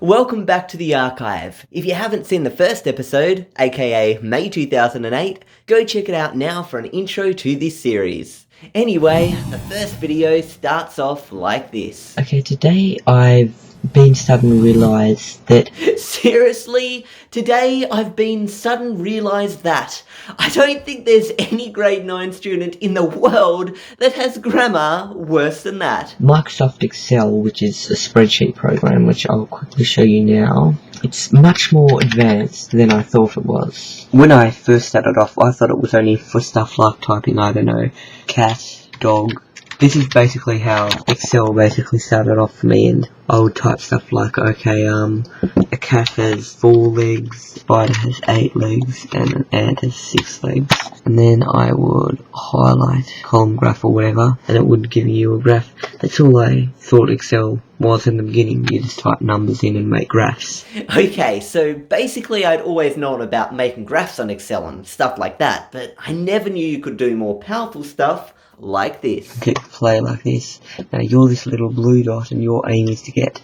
Welcome back to the archive. If you haven't seen the first episode, aka May 2008, go check it out now for an intro to this series. Anyway, the first video starts off like this. Okay, today I've been suddenly realised that... Seriously? Today I've been sudden realised that. I don't think there's any grade 9 student in the world that has grammar worse than that. Microsoft Excel, which is a spreadsheet program, which I'll quickly show you now, it's much more advanced than I thought it was. When I first started off, I thought it was only for stuff like typing, I don't know, cat, dog. This is basically how Excel basically started off for me, and I would type stuff like, okay, a cat has 4 legs, a spider has 8 legs, and an ant has 6 legs. And then I would highlight column graph or whatever, and it would give you a graph. That's all I thought Excel was in the beginning. You just type numbers in and make graphs. Okay, so basically I'd always known about making graphs on Excel and stuff like that, but I never knew you could do more powerful stuff like this. Click play like this. Now you're this little blue dot, and your aim is to get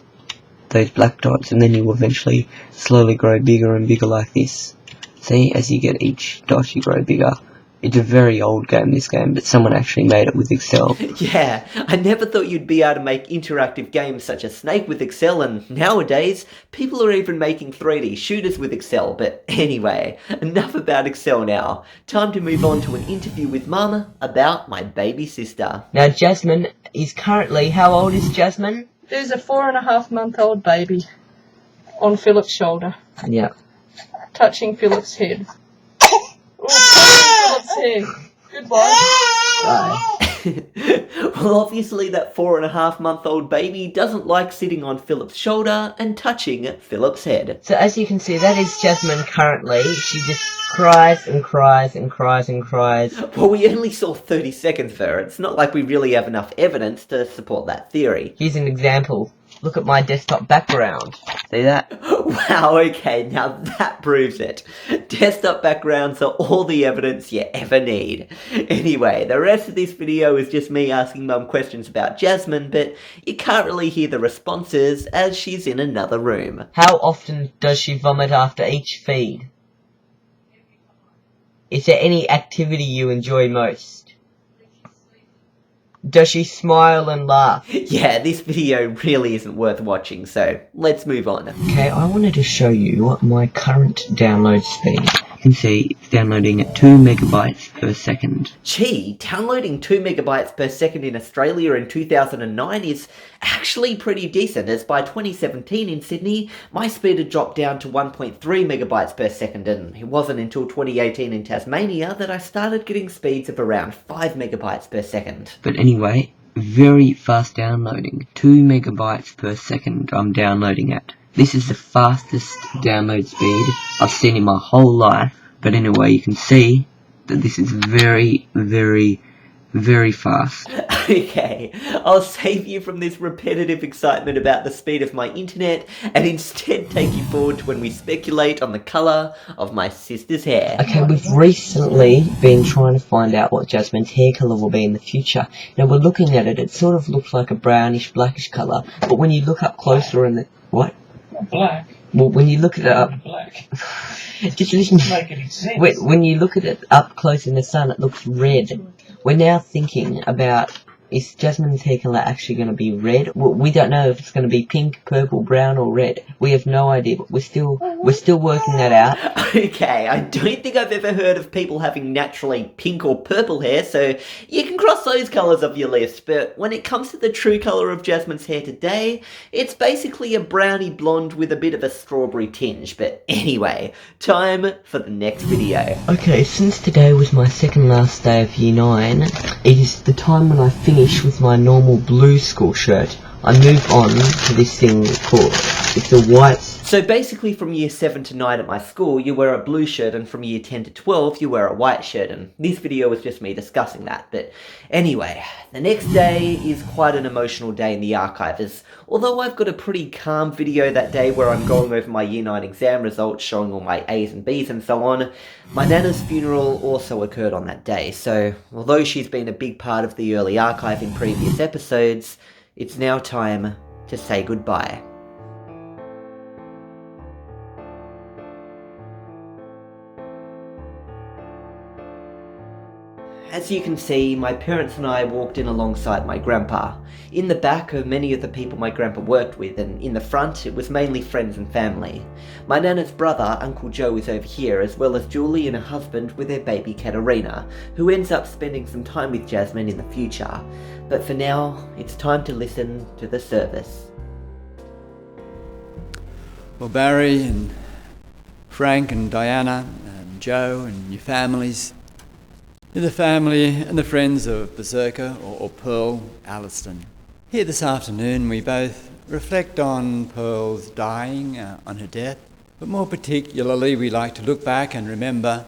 those black dots, and then you will eventually slowly grow bigger and bigger like this. See, as you get each dot you grow bigger. It's a very old game, this game, but someone actually made it with Excel. Yeah, I never thought you'd be able to make interactive games such as Snake with Excel, and nowadays, people are even making 3D shooters with Excel. But anyway, enough about Excel now. Time to move on to an interview with Mum about my baby sister. Now Jasmine is currently, how old is Jasmine? There's a 4.5-month-old baby on Philip's shoulder, Yeah. touching Philip's head. Oh, Philip's head. Goodbye. Bye. Well, obviously that 4.5-month-old baby doesn't like sitting on Philip's shoulder and touching Philip's head. So as you can see, that is Jasmine currently. She just cries and cries and cries and cries. Well, we only saw 30 seconds of her. It's not like we really have enough evidence to support that theory. Here's an example. Look at my desktop background. See that? Wow, okay, now that proves it. Desktop backgrounds are all the evidence you ever need. Anyway, the rest of this video is just me asking Mum questions about Jasmine, but you can't really hear the responses as she's in another room. How often does she vomit after each feed? Is there any activity you enjoy most? Does she smile and laugh? Yeah, this video really isn't worth watching, so let's move on. Okay, I wanted to show you my current download speed. You can see it's downloading at 2 megabytes per second. Gee, downloading 2 megabytes per second in Australia in 2009 is actually pretty decent, as by 2017 in Sydney, my speed had dropped down to 1.3 megabytes per second, and it wasn't until 2018 in Tasmania that I started getting speeds of around 5 megabytes per second. But anyway, very fast downloading. 2 megabytes per second I'm downloading at. This is the fastest download speed I've seen in my whole life. But anyway, you can see that this is very, very, very fast. Okay, I'll save you from this repetitive excitement about the speed of my internet and instead take you forward to when we speculate on the colour of my sister's hair. Okay, we've recently been trying to find out what Jasmine's hair colour will be in the future. Now we're looking at it, it sort of looks like a brownish, blackish colour. But when you look up closer in the... What? Black. Well, when you look at it up... Black. Just listen. Make any sense. When you look at it up close in the sun, it looks red. We're now thinking about, is Jasmine's hair colour actually going to be red? Well, we don't know if it's going to be pink, purple, brown or red. We have no idea, but we're still working that out. Okay, I don't think I've ever heard of people having naturally pink or purple hair, so you can cross those colours off your list, but when it comes to the true colour of Jasmine's hair today, it's basically a browny blonde with a bit of a strawberry tinge. But anyway, time for the next video. Okay, since today was my second last day of year 9, it is the time when I finish with my normal blue school shirt. I move on to this thing called, it's a white... So basically from year 7 to 9 at my school, you wear a blue shirt, and from year 10 to 12, you wear a white shirt, and this video was just me discussing that. But anyway, the next day is quite an emotional day in the archive, as although I've got a pretty calm video that day where I'm going over my year 9 exam results, showing all my A's and B's and so on, my Nana's funeral also occurred on that day. So although she's been a big part of the early archive in previous episodes, it's now time to say goodbye. As you can see, my parents and I walked in alongside my grandpa. In the back are many of the people my grandpa worked with, and in the front it was mainly friends and family. My nana's brother, Uncle Joe, is over here, as well as Julie and her husband with their baby Katerina, who ends up spending some time with Jasmine in the future. But for now, it's time to listen to the service. Well, Barry and Frank and Diana and Joe and your families, to the family and the friends of Berserker or Pearl Alliston. Here this afternoon we both reflect on Pearl's dying, on her death, but more particularly we like to look back and remember,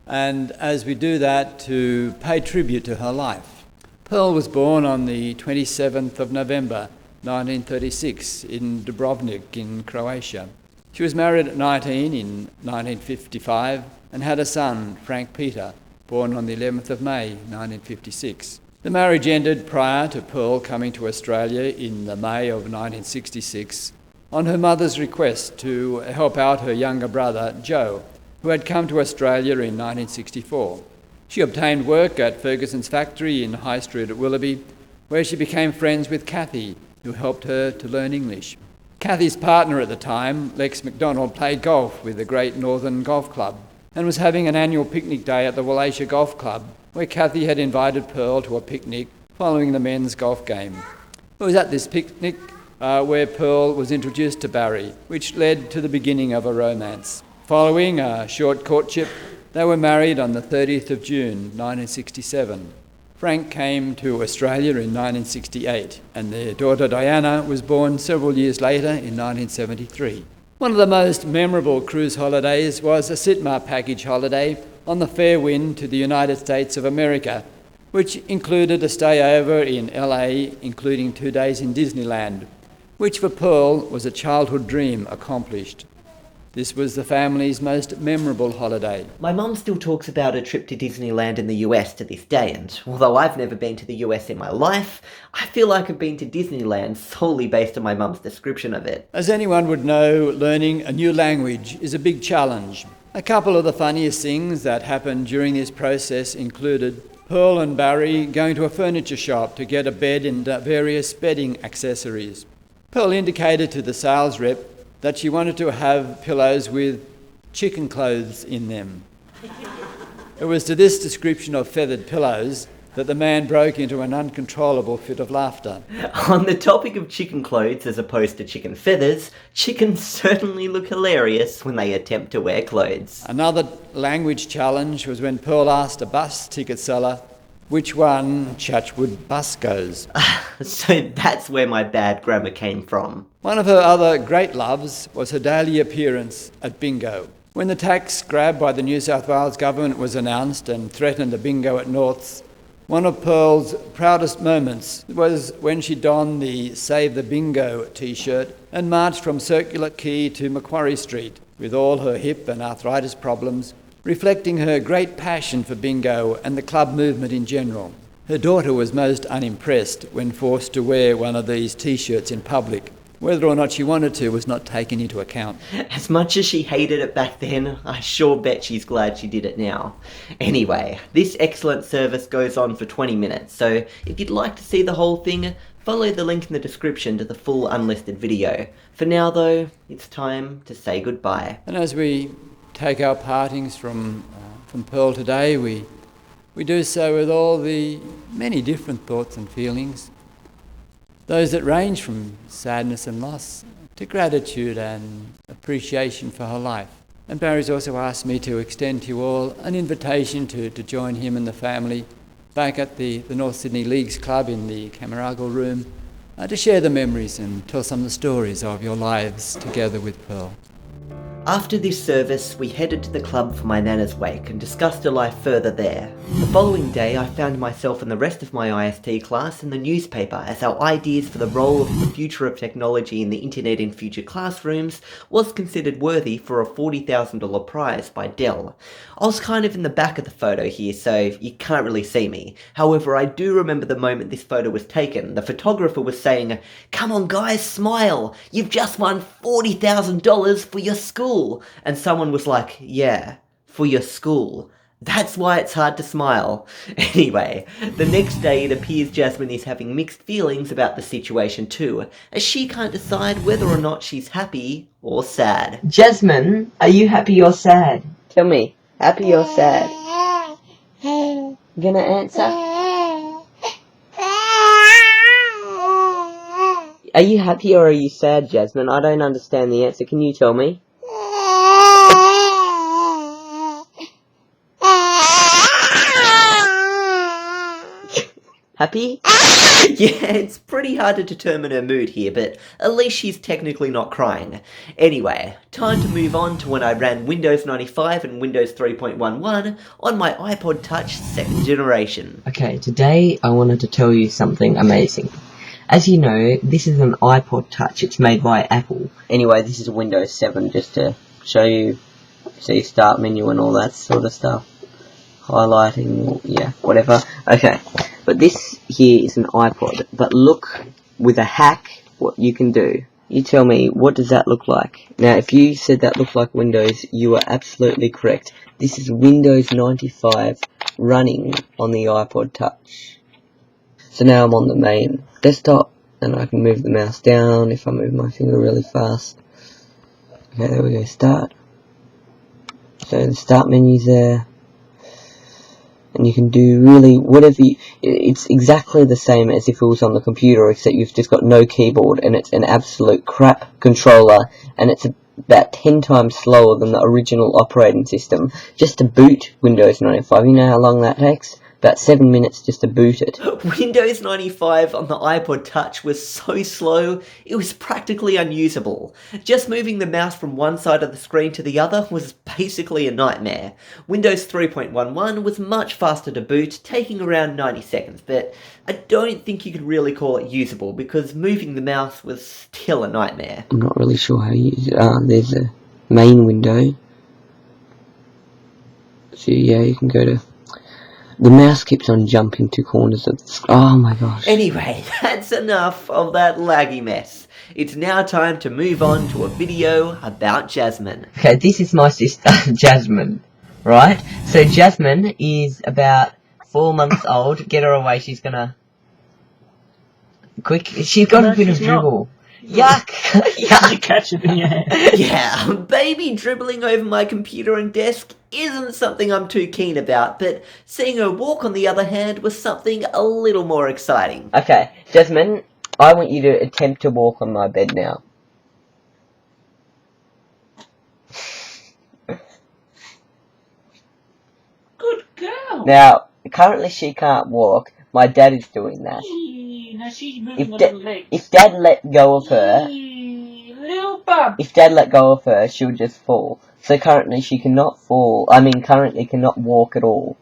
and as we do that, to pay tribute to her life. Pearl was born on the 27th of November 1936 in Dubrovnik in Croatia. She was married at 19 in 1955 and had a son, Frank Peter, born on the 11th of May 1956. The marriage ended prior to Pearl coming to Australia in the May of 1966 on her mother's request to help out her younger brother, Joe, who had come to Australia in 1964. She obtained work at Ferguson's factory in High Street at Willoughby, where she became friends with Kathy, who helped her to learn English. Kathy's partner at the time, Lex McDonald, played golf with the Great Northern Golf Club and was having an annual picnic day at the Wallachia Golf Club, where Kathy had invited Pearl to a picnic following the men's golf game. It was at this picnic where Pearl was introduced to Barry, which led to the beginning of a romance. Following a short courtship, they were married on the 30th of June 1967. Frank came to Australia in 1968, and their daughter Diana was born several years later in 1973. One of the most memorable cruise holidays was a Sitmar package holiday on the Fairwind to the United States of America, which included a stay over in LA, including 2 days in Disneyland, which for Pearl was a childhood dream accomplished. This was the family's most memorable holiday. My mum still talks about a trip to Disneyland in the US to this day, and although I've never been to the US in my life, I feel like I've been to Disneyland solely based on my mum's description of it. As anyone would know, learning a new language is a big challenge. A couple of the funniest things that happened during this process included Pearl and Barry going to a furniture shop to get a bed and various bedding accessories. Pearl indicated to the sales rep that she wanted to have pillows with chicken clothes in them. It was to this description of feathered pillows that the man broke into an uncontrollable fit of laughter. On the topic of chicken clothes as opposed to chicken feathers, chickens certainly look hilarious when they attempt to wear clothes. Another language challenge was when Pearl asked a bus ticket seller which one Churchwood bus goes. So that's where my bad grammar came from. One of her other great loves was her daily appearance at bingo. When the tax grab by the New South Wales government was announced and threatened the bingo at Norths, one of Pearl's proudest moments was when she donned the Save the Bingo t-shirt and marched from Circular Quay to Macquarie Street with all her hip and arthritis problems, reflecting her great passion for bingo and the club movement in general. Her daughter was most unimpressed when forced to wear one of these t-shirts in public. Whether or not she wanted to was not taken into account. As much as she hated it back then, I sure bet she's glad she did it now. Anyway, this excellent service goes on for 20 minutes, so if you'd like to see the whole thing, follow the link in the description to the full unlisted video. For now though, it's time to say goodbye. And as we take our partings from Pearl today, we do so with all the many different thoughts and feelings, those that range from sadness and loss to gratitude and appreciation for her life. And Barry's also asked me to extend to you all an invitation to join him and the family back at the North Sydney Leagues Club in the Camaragal room to share the memories and tell some of the stories of your lives together with Pearl. After this service, we headed to the club for my nana's wake and discussed her life further there. The following day, I found myself and the rest of my IST class in the newspaper as our ideas for the role of the future of technology in the internet in future classrooms was considered worthy for a $40,000 prize by Dell. I was kind of in the back of the photo here, so you can't really see me. However, I do remember the moment this photo was taken. The photographer was saying, "Come on guys, smile! You've just won $40,000 for your school!" And someone was like, "Yeah, for your school." That's why it's hard to smile. Anyway, the next day it appears Jasmine is having mixed feelings about the situation too, as she can't decide whether or not she's happy or sad. Jasmine, are you happy or sad? Tell me, happy or sad? You gonna answer? Are you happy or are you sad, Jasmine? I don't understand the answer. Can you tell me? Happy? Yeah, it's pretty hard to determine her mood here, but at least she's technically not crying. Anyway, time to move on to when I ran Windows 95 and Windows 3.11 on my iPod Touch 2nd generation. Okay, today I wanted to tell you something amazing. As you know, this is an iPod Touch. It's made by Apple. Anyway, this is Windows 7, just to show you, see start menu and all that sort of stuff. Highlighting, yeah, whatever. Okay, but this here is an iPod. But look, with a hack, what you can do. You tell me, what does that look like? Now, if you said that looked like Windows, you are absolutely correct. This is Windows 95 running on the iPod Touch. So now I'm on the main desktop, and I can move the mouse down if I move my finger really fast. Okay, there we go, start. So the start menu's there. And you can do really whatever it's exactly the same as if it was on the computer, except you've just got no keyboard, and it's an absolute crap controller, and it's about 10 times slower than the original operating system. Just to boot Windows 95, you know how long that takes? About 7 minutes just to boot it. Windows 95 on the iPod Touch was so slow, it was practically unusable. Just moving the mouse from one side of the screen to the other was basically a nightmare. Windows 3.11 was much faster to boot, taking around 90 seconds, but I don't think you could really call it usable because moving the mouse was still a nightmare. I'm not really sure how to use it. There's a main window. So yeah, you can go to... The mouse keeps on jumping to corners of the screen. Oh my gosh. Anyway, that's enough of that laggy mess. It's now time to move on to a video about Jasmine. Okay, this is my sister, Jasmine, right? So Jasmine is about 4 months old. Get her away, she's gonna... Quick, she's got a bit of dribble. Yuck! Yuck! You catch it in your hand. Yeah, baby dribbling over my computer and desk isn't something I'm too keen about, but seeing her walk on the other hand was something a little more exciting. Okay, Jasmine, I want you to attempt to walk on my bed now. Good girl. Now, currently she can't walk. My dad is doing that. Now she's moving on her legs. If Dad let go of her, Little bub. if Dad let go of her, she'll just fall. So currently she cannot fall. Currently cannot walk at all.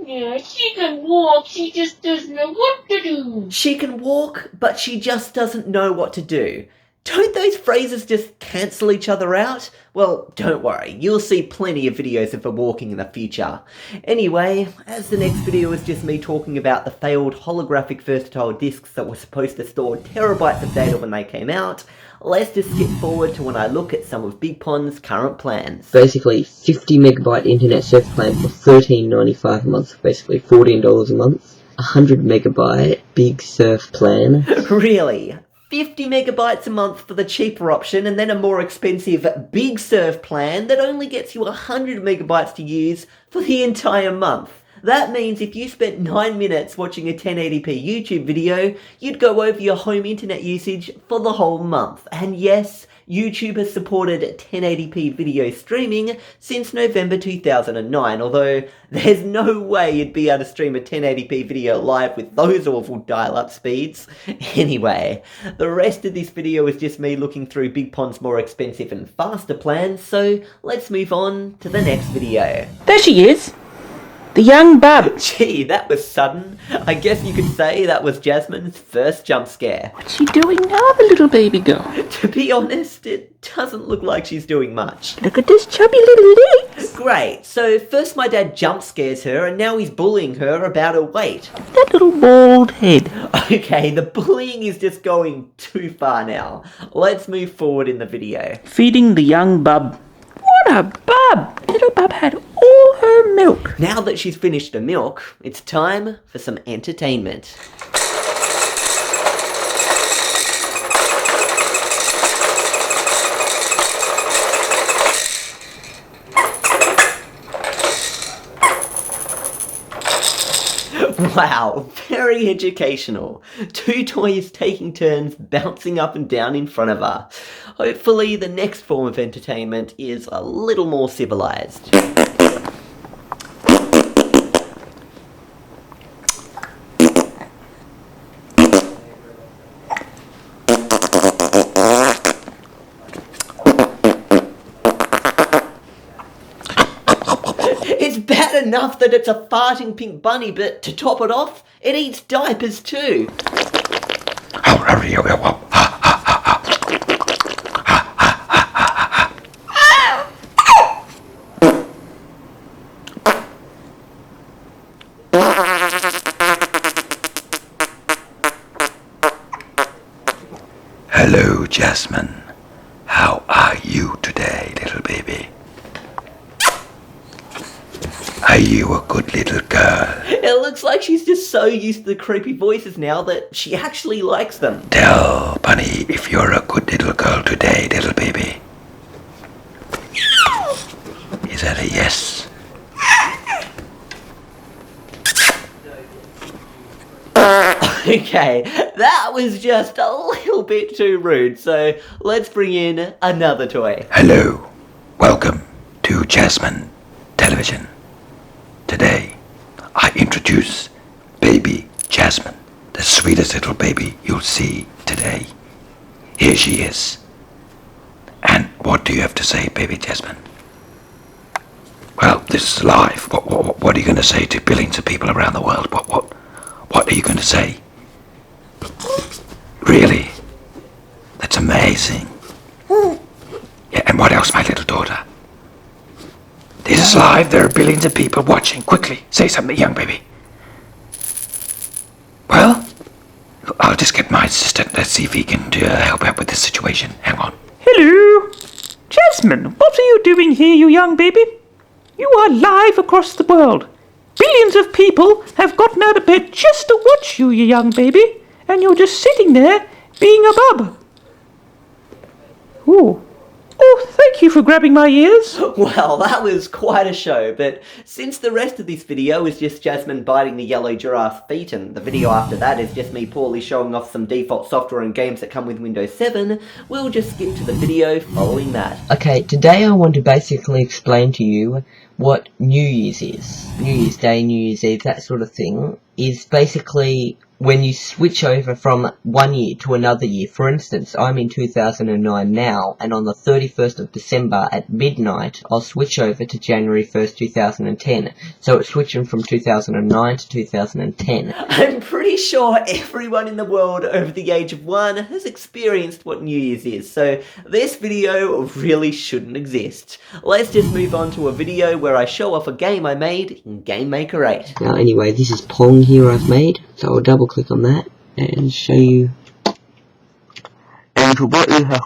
Yeah, she can walk. She just doesn't know what to do. She can walk, but she just doesn't know what to do. Don't those phrases just cancel each other out? Well, don't worry, you'll see plenty of videos of her walking in the future. Anyway, as the next video is just me talking about the failed holographic versatile discs that were supposed to store terabytes of data when they came out, let's just skip forward to when I look at some of Bigpond's current plans. Basically, 50 megabyte internet surf plan for $13.95 a month, basically $14 a month. 100 megabyte big surf plan. Really? 50 megabytes a month for the cheaper option, and then a more expensive Big Surf plan that only gets you 100 megabytes to use for the entire month. That means if you spent 9 minutes watching a 1080p YouTube video, you'd go over your home internet usage for the whole month. And yes, YouTube has supported 1080p video streaming since November 2009, although there's no way you'd be able to stream a 1080p video live with those awful dial-up speeds. Anyway, the rest of this video is just me looking through Bigpond's more expensive and faster plans, so let's move on to the next video. There she is. The young bub. Gee, that was sudden. I guess you could say that was Jasmine's first jump scare. What's she doing now, the little baby girl? To be honest, it doesn't look like she's doing much. Look at this chubby little legs. Great, so first my dad jump scares her and now he's bullying her about her weight. That little bald head. Okay, the bullying is just going too far now. Let's move forward in the video. Feeding the young bub. What a bub! Little bub had all her milk. Now that she's finished her milk, it's time for some entertainment. Wow, very educational. Two toys taking turns bouncing up and down in front of her. Hopefully the next form of entertainment is a little more civilized. It's bad enough that it's a farting pink bunny, but to top it off, it eats diapers too. Hello, Jasmine. How are you today, little baby? Are you a good little girl? It looks like she's just so used to the creepy voices now that she actually likes them. Tell Bunny if you're a good little girl today, little baby. Is that a yes? Okay, that was just a little bit too rude, so let's bring in another toy. Hello. Welcome to Jasmine Television. Today, I introduce baby Jasmine, the sweetest little baby you'll see today. Here she is. And what do you have to say, baby Jasmine? Well, this is live. What are you going to say to billions of people around the world? What are you going to say? Really? That's amazing. Yeah, and what else, my little daughter? This is live. There are billions of people watching. Quickly, say something, young baby. Well, I'll just get my assistant. Let's see if he can help out with this situation. Hang on. Hello? Jasmine, what are you doing here, you young baby? You are live across the world. Billions of people have gotten out of bed just to watch you, you young baby. And you're just sitting there being a bub. Ooh. Oh, thank you for grabbing my ears. Well, that was quite a show, but since the rest of this video is just Jasmine biting the yellow giraffe's feet, and the video after that is just me poorly showing off some default software and games that come with Windows 7, we'll just skip to the video following that. Okay, today I want to basically explain to you what New Year's is. New Year's Day, New Year's Eve, that sort of thing, is basically when you switch over from one year to another year. For instance, I'm in 2009 now, and on the 31st of December at midnight, I'll switch over to January 1st, 2010. So it's switching from 2009 to 2010. I'm pretty sure everyone in the world over the age of 1 has experienced what New Year's is, so this video really shouldn't exist. Let's just move on to a video where I show off a game I made in Game Maker 8. Now anyway, this is Pong here I've made, so I'll double click on that and show you. And what you have,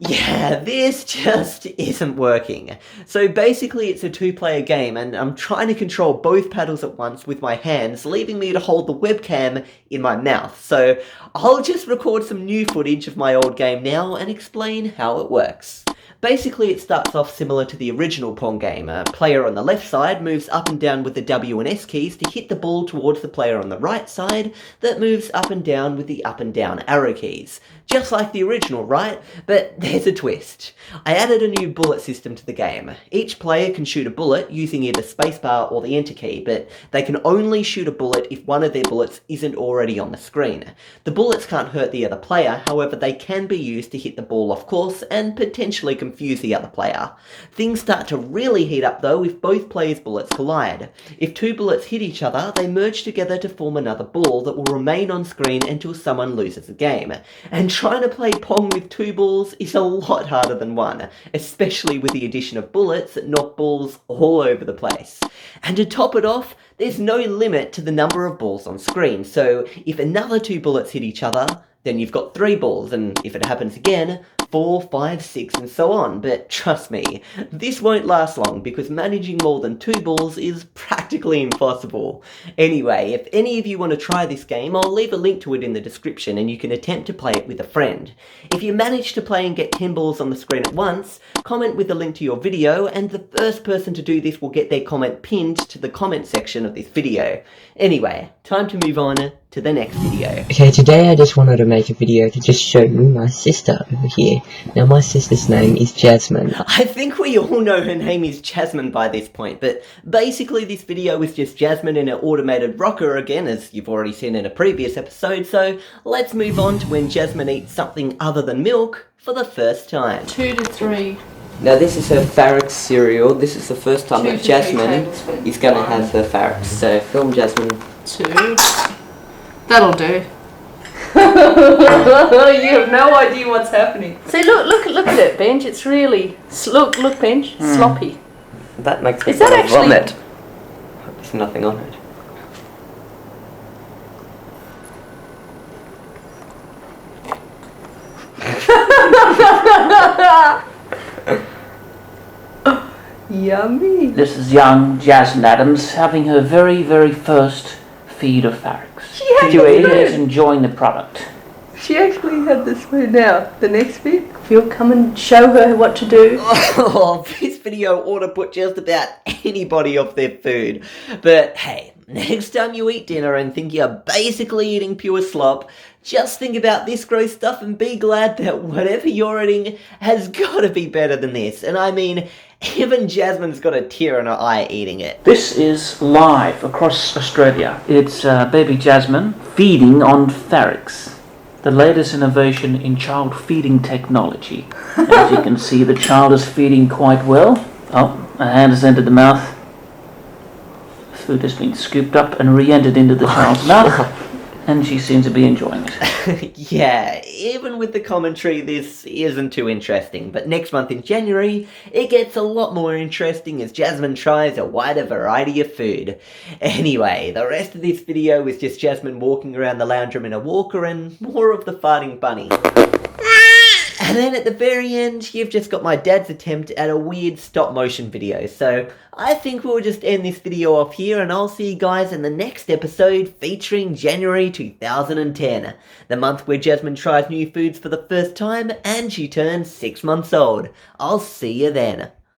Yeah, this just isn't working. So basically it's a 2-player game and I'm trying to control both paddles at once with my hands, leaving me to hold the webcam in my mouth. So I'll just record some new footage of my old game now and explain how it works. Basically, it starts off similar to the original Pong game. A player on the left side moves up and down with the W and S keys to hit the ball towards the player on the right side that moves up and down with the up and down arrow keys. Just like the original, right? But there's a twist. I added a new bullet system to the game. Each player can shoot a bullet using either spacebar or the enter key, but they can only shoot a bullet if one of their bullets isn't already on the screen. The bullets can't hurt the other player, however they can be used to hit the ball off course and potentially confuse the other player. Things start to really heat up though if both players' bullets collide. If two bullets hit each other, they merge together to form another ball that will remain on screen until someone loses the game. And trying to play Pong with two balls is a lot harder than one, especially with the addition of bullets that knock balls all over the place. And to top it off, there's no limit to the number of balls on screen, so if another two bullets hit each other, then you've got 3 balls, and if it happens again, 4, 5, 6, and so on, but trust me, this won't last long because managing more than 2 balls is practically impossible. Anyway, if any of you want to try this game, I'll leave a link to it in the description and you can attempt to play it with a friend. If you manage to play and get 10 balls on the screen at once, comment with a link to your video, and the first person to do this will get their comment pinned to the comment section of this video. Anyway, time to move on to the next video. Okay, today I just wanted to make a video to just show you my sister over here. Now my sister's name is Jasmine. I think we all know her name is Jasmine by this point, but basically this video is just Jasmine in an automated rocker again, as you've already seen in a previous episode, so let's move on to when Jasmine eats something other than milk for the first time. 2 to 3. Now this is her Farrex cereal. This is the first time 2 that to 3 Jasmine tablespoons. is going to have her Farrex. So film Jasmine. 2. That'll do. You have no idea what's happening. See, look at it, Benj. It's really look, Benj. Sloppy. That makes me Is that want to actually- vomit. There's nothing on it. Yummy. This is young Jasmine Adams having her very, very first feed of Farrex. had She the is spoon. enjoying the product. She actually had the spoon. Now, the next bit, if you'll come and show her what to do. Oh, this video ought to put just about anybody off their food. But hey, next time you eat dinner and think you're basically eating pure slop, just think about this gross stuff and be glad that whatever you're eating has got to be better than this. And I mean, even Jasmine's got a tear in her eye eating it. This is live across Australia. It's baby Jasmine feeding on Farrex, the latest innovation in child feeding technology. As you can see, the child is feeding quite well. Oh, a hand has entered the mouth. Food has been scooped up and re-entered into the child's mouth, and she seems to be enjoying it. Yeah, even with the commentary, this isn't too interesting. But next month in January, it gets a lot more interesting as Jasmine tries a wider variety of food. Anyway, the rest of this video is just Jasmine walking around the lounge room in a walker and more of the farting bunny. And then at the very end, you've just got my dad's attempt at a weird stop motion video. So I think we'll just end this video off here and I'll see you guys in the next episode featuring January 2010. The month where Jasmine tries new foods for the first time and she turns 6 months old. I'll see you then.